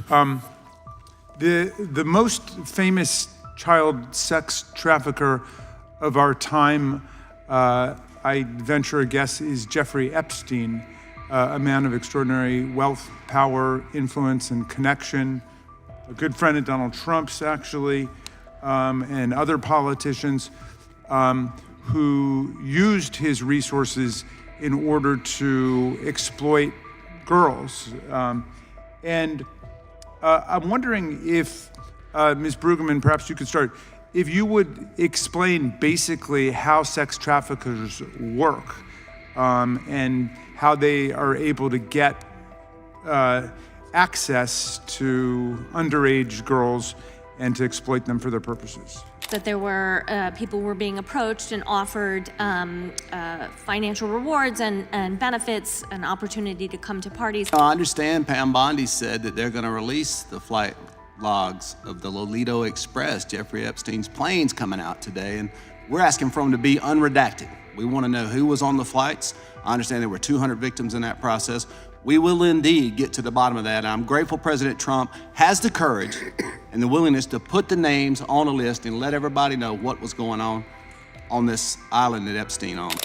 The most famous child sex trafficker of our time, I venture a guess, is Jeffrey Epstein, a man of extraordinary wealth, power, influence, and connection, a good friend of Donald Trump's, actually, and other politicians who used his resources in order to exploit girls. I'm wondering if, Ms. Brueggemann, perhaps you could start, if you would explain basically how sex traffickers work and how they are able to get access to underage girls and to exploit them for their purposes. That there were people were being approached and offered financial rewards and benefits, an opportunity to come to parties. I understand Pam Bondi said that they're going to release the flight logs of the Lolito Express, Jeffrey Epstein's planes coming out today, and we're asking for them to be unredacted. We want to know who was on the flights. I understand there were 200 victims in that process. We will indeed get to the bottom of that. I'm grateful President Trump has the courage and the willingness to put the names on a list and let everybody know what was going on this island that Epstein owned.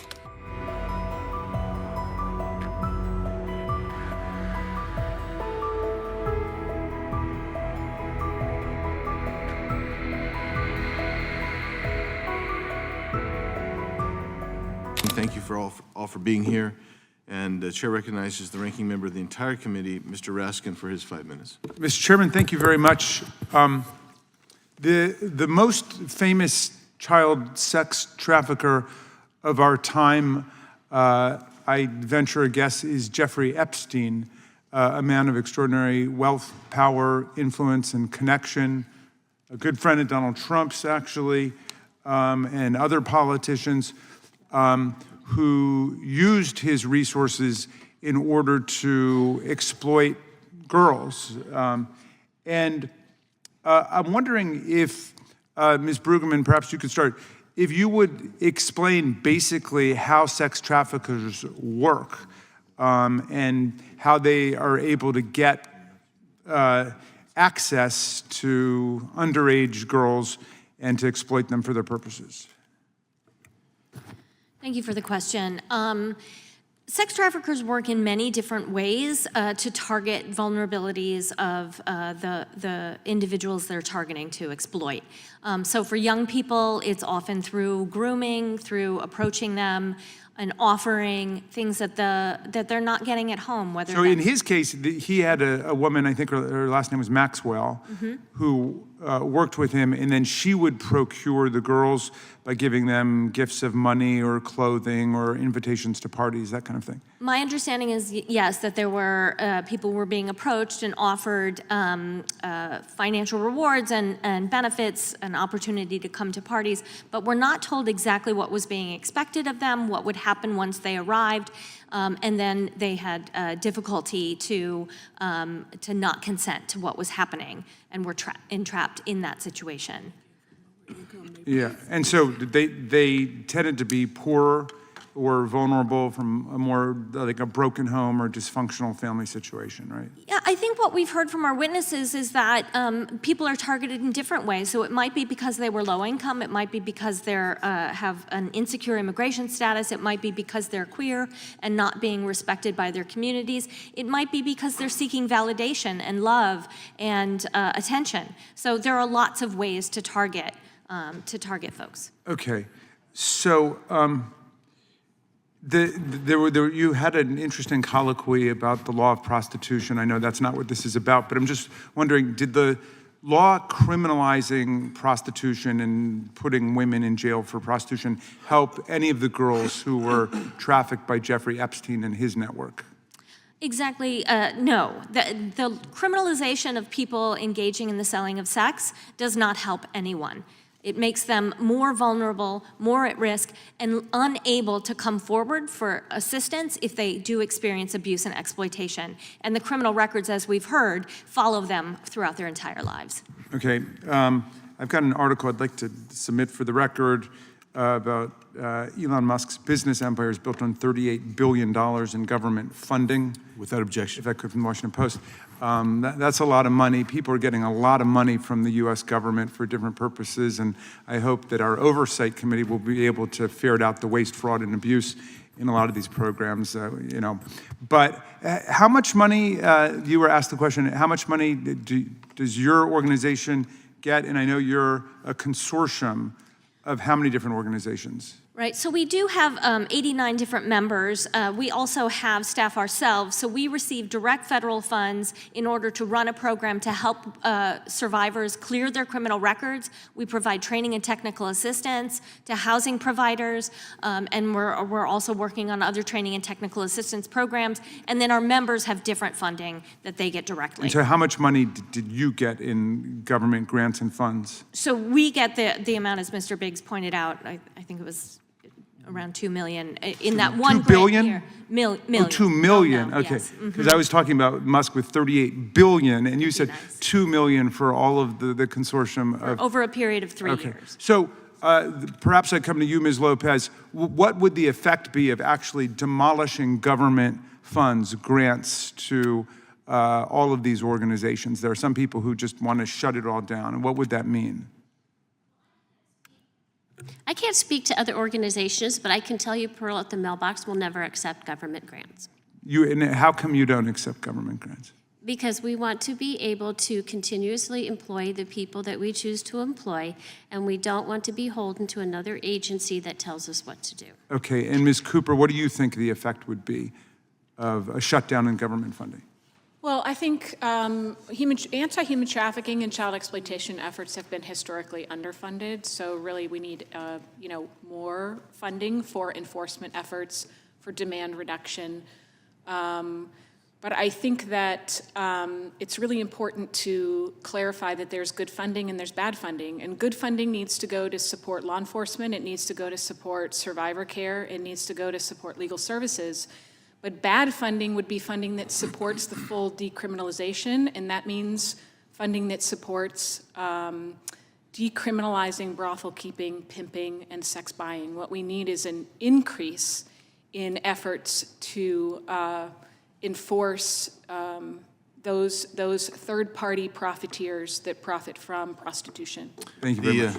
Thank you all for being here. And the chair recognizes the ranking member of the entire committee, Mr. Raskin, for his 5 minutes. Mr. Chairman, thank you very much. The most famous child sex trafficker of our time, I venture a guess, is Jeffrey Epstein, a man of extraordinary wealth, power, influence, and connection, a good friend of Donald Trump's, actually, and other politicians who used his resources in order to exploit girls. I'm wondering if, Ms. Brueggemann, perhaps you could start, if you would explain basically how sex traffickers work and how they are able to get access to underage girls and to exploit them for their purposes. Thank you for the question. Sex traffickers work in many different ways to target vulnerabilities of the individuals they're targeting to exploit. So for young people, it's often through grooming, through approaching them and offering things that they're not getting at home. Whether so in his case, he had a woman, I think her last name was Maxwell, who worked with him, and then she would procure the girls by giving them gifts of money or clothing or invitations to parties, that kind of thing. My understanding is, yes, that there were people were being approached and offered financial rewards and benefits, an opportunity to come to parties, but we're not told exactly what was being expected of them, what would happen once they arrived, and then they had difficulty to not consent to what was happening and were entrapped in that situation. Yeah, and so they tended to be poor or vulnerable from a more like a broken home or dysfunctional family situation, right? Yeah, I think what we've heard from our witnesses is that people are targeted in different ways. So it might be because they were low income, it might be because they have an insecure immigration status, it might be because they're queer and not being respected by their communities, it might be because they're seeking validation and love and attention. So there are lots of ways to target folks. Okay, so you had an interesting colloquy about the law of prostitution. I know that's not what this is about, but I'm just wondering, did the law criminalizing prostitution and putting women in jail for prostitution help any of the girls who were trafficked by Jeffrey Epstein and his network? Exactly, no. The criminalization of people engaging in the selling of sex does not help anyone. It makes them more vulnerable, more at risk, and unable to come forward for assistance if they do experience abuse and exploitation. And the criminal records, as we've heard, follow them throughout their entire lives. Okay, I've got an article I'd like to submit for the record about Elon Musk's business empire is built on $38 billion in government funding. Without objection. If I could, from the Washington Post. That's a lot of money. People are getting a lot of money from the U.S. government for different purposes, and I hope that our oversight committee will be able to ferret out the waste, fraud, and abuse in a lot of these programs, you know. But how much money, you were asked the question, how much money does your organization get? And I know you're a consortium of how many different organizations? Right, so we do have 89 different members. We also have staff ourselves, so we receive direct federal funds in order to run a program to help survivors clear their criminal records. We provide training and technical assistance to housing providers, and we're also working on other training and technical assistance programs. And then our members have different funding that they get directly. And so how much money did you get in government grants and funds? So we get the amount, as Mr. Biggs pointed out, I think it was around 2 million in that one grant billion? year. Million. Oh, 2 million, No, okay. yes. Because I was talking about Musk with 38 billion, and you said Nice. 2 million for all of the consortium of... Over a period of 3 years. So perhaps I come to you, Ms. Lopez. What would the effect be of actually demolishing government funds, grants to all of these organizations? There are some people who just want to shut it all down, and what would that mean? I can't speak to other organizations, but I can tell you Pearl at the Mailbox will never accept government grants. And how come you don't accept government grants? Because we want to be able to continuously employ the people that we choose to employ, and we don't want to be beholden to another agency that tells us what to do. Okay, and Ms. Cooper, what do you think the effect would be of a shutdown in government funding? Well, I think anti-human trafficking and child exploitation efforts have been historically underfunded. So really, we need more funding for enforcement efforts, for demand reduction. But I think that it's really important to clarify that there's good funding and there's bad funding. And good funding needs to go to support law enforcement. It needs to go to support survivor care. It needs to go to support legal services. But bad funding would be funding that supports the full decriminalization, and that means funding that supports decriminalizing brothel keeping, pimping, and sex buying. What we need is an increase in efforts to enforce those third-party profiteers that profit from prostitution. Thank you very much.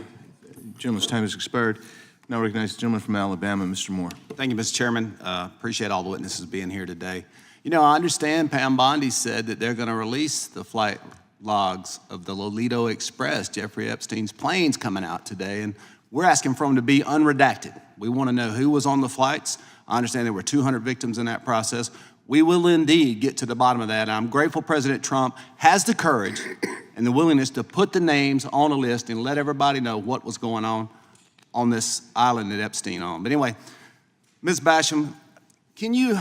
Gentleman's time has expired. Now recognize the gentleman from Alabama, Mr. Moore. Thank you, Mr. Chairman. Appreciate all the witnesses being here today. You know, I understand Pam Bondi said that they're going to release the flight logs of the Lolita Express, Jeffrey Epstein's planes coming out today, and we're asking for them to be unredacted. We want to know who was on the flights. I understand there were 200 victims in that process. We will indeed get to the bottom of that. I'm grateful President Trump has the courage and the willingness to put the names on a list and let everybody know what was going on this island that Epstein owned. But anyway, Ms. Basham, can you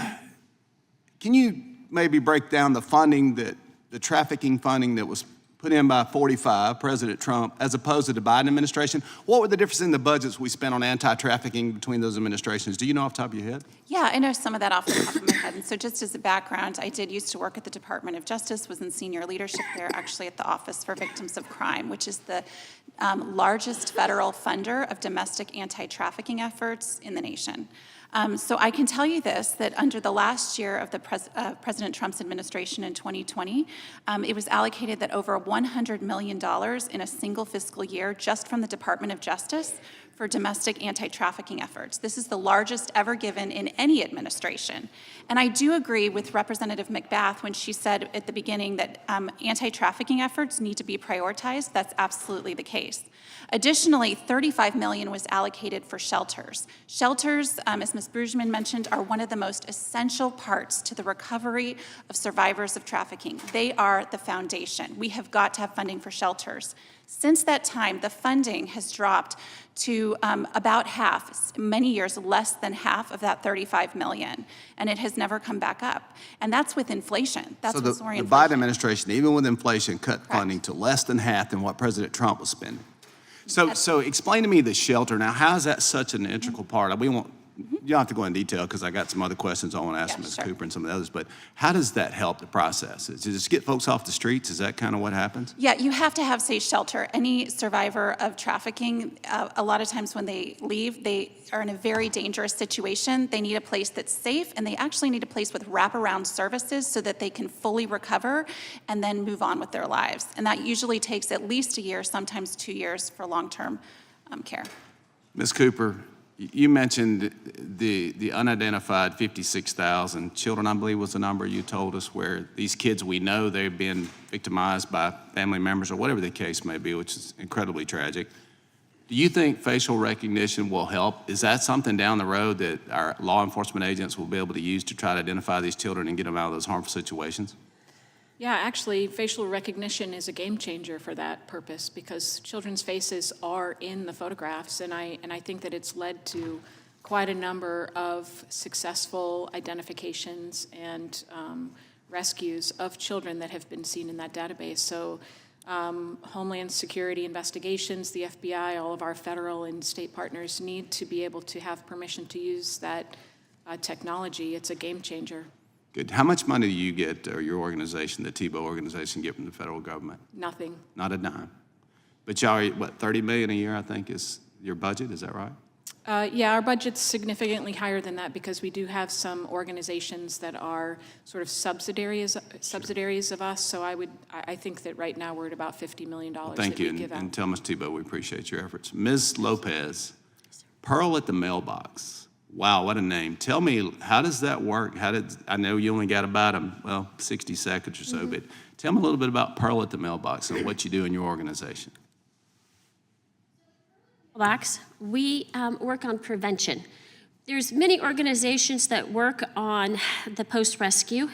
maybe break down the funding the trafficking funding that was put in by 45, President Trump, as opposed to the Biden administration? What were the differences in the budgets we spent on anti-trafficking between those administrations? Do you know off the top of your head? Yeah, I know some of that off the top of my head. And so just as a background, I used to work at the Department of Justice, was in senior leadership there, actually at the Office for Victims of Crime, which is the largest federal funder of domestic anti-trafficking efforts in the nation. So I can tell you this, that under the last year of the President Trump's administration in 2020, it was allocated that over $100 million in a single fiscal year just from the Department of Justice for domestic anti-trafficking efforts. This is the largest ever given in any administration. And I do agree with Representative McBath when she said at the beginning that anti-trafficking efforts need to be prioritized. That's absolutely the case. Additionally, $35 million was allocated for shelters. Shelters, as Ms. Bruggeman mentioned, are one of the most essential parts to the recovery of survivors of trafficking. They are the foundation. We have got to have funding for shelters. Since that time, the funding has dropped to about half, many years less than half of that $35 million, and it has never come back up. And that's with inflation. That's with soaring the inflation. Biden administration, even with inflation, cut funding to less than half than what President Trump was spending. So explain to me the shelter. Now, how is that such an integral part? We want you don't have to go in detail because I got some other questions I want to ask Yeah, Ms. sure. Cooper and some of the others, but how does that help the process? Is it just get folks off the streets? Is that kind of what happens? Yeah, you have to have safe shelter. Any survivor of trafficking, a lot of times when they leave, they are in a very dangerous situation. They need a place that's safe, and they actually need a place with wraparound services so that they can fully recover and then move on with their lives. And that usually takes at least a year, sometimes 2 years for long-term care. Ms. Cooper, you mentioned the unidentified 56,000 children, I believe was the number you told us, where these kids, we know they've been victimized by family members or whatever the case may be, which is incredibly tragic. Do you think facial recognition will help? Is that something down the road that our law enforcement agents will be able to use to try to identify these children and get them out of those harmful situations? Yeah, actually, facial recognition is a game changer for that purpose because children's faces are in the photographs, and I think that it's led to quite a number of successful identifications and rescues of children that have been seen in that database. So Homeland Security investigations, the FBI, all of our federal and state partners need to be able to have permission to use that technology. It's a game changer. Good. How much money do you get, or your organization, the TBO organization, get from the federal government? Nothing. Not a dime. But y'all are, what, $30 million a year, I think, is your budget, is that right? Yeah, our budget's significantly higher than that because we do have some organizations that are sort of subsidiaries of us. So I think that right now we're at about $50 million Thank that you, we give out. and tell Ms. Tebow we appreciate your efforts. Ms. Lopez, Pearl at the Mailbox. Wow, what a name. Tell me, how does that work? I know you only got about, 60 seconds or so, but tell me a little bit about Pearl at the Mailbox and what you do in your organization. We work on prevention. There's many organizations that work on the post-rescue,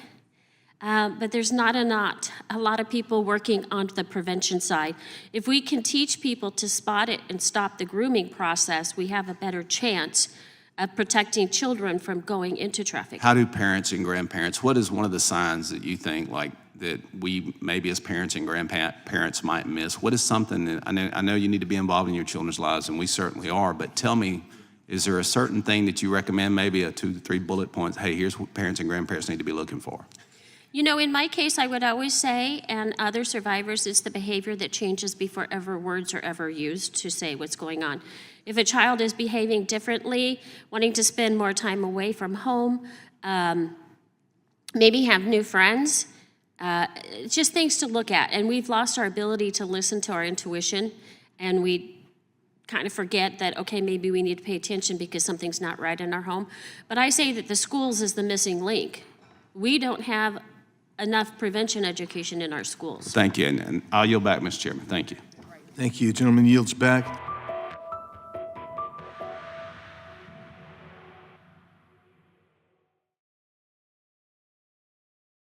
but there's not a lot of people working on the prevention side. If we can teach people to spot it and stop the grooming process, we have a better chance of protecting children from going into trafficking. How do parents and grandparents, what is one of the signs that you think that we maybe as parents and grandparents might miss? What is something that, I know you need to be involved in your children's lives, and we certainly are, but tell me, is there a certain thing that you recommend, maybe a 2 to 3 bullet points, hey, here's what parents and grandparents need to be looking for? You know, in my case, I would always say, and other survivors, it's the behavior that changes before ever words are ever used to say what's going on. If a child is behaving differently, wanting to spend more time away from home, maybe have new friends, it's just things to look at. And we've lost our ability to listen to our intuition, and we kind of forget that, okay, maybe we need to pay attention because something's not right in our home. But I say that the schools is the missing link. We don't have enough prevention education in our schools. Thank you, and I'll yield back, Mr. Chairman. Thank you. Thank you. Gentleman yields back.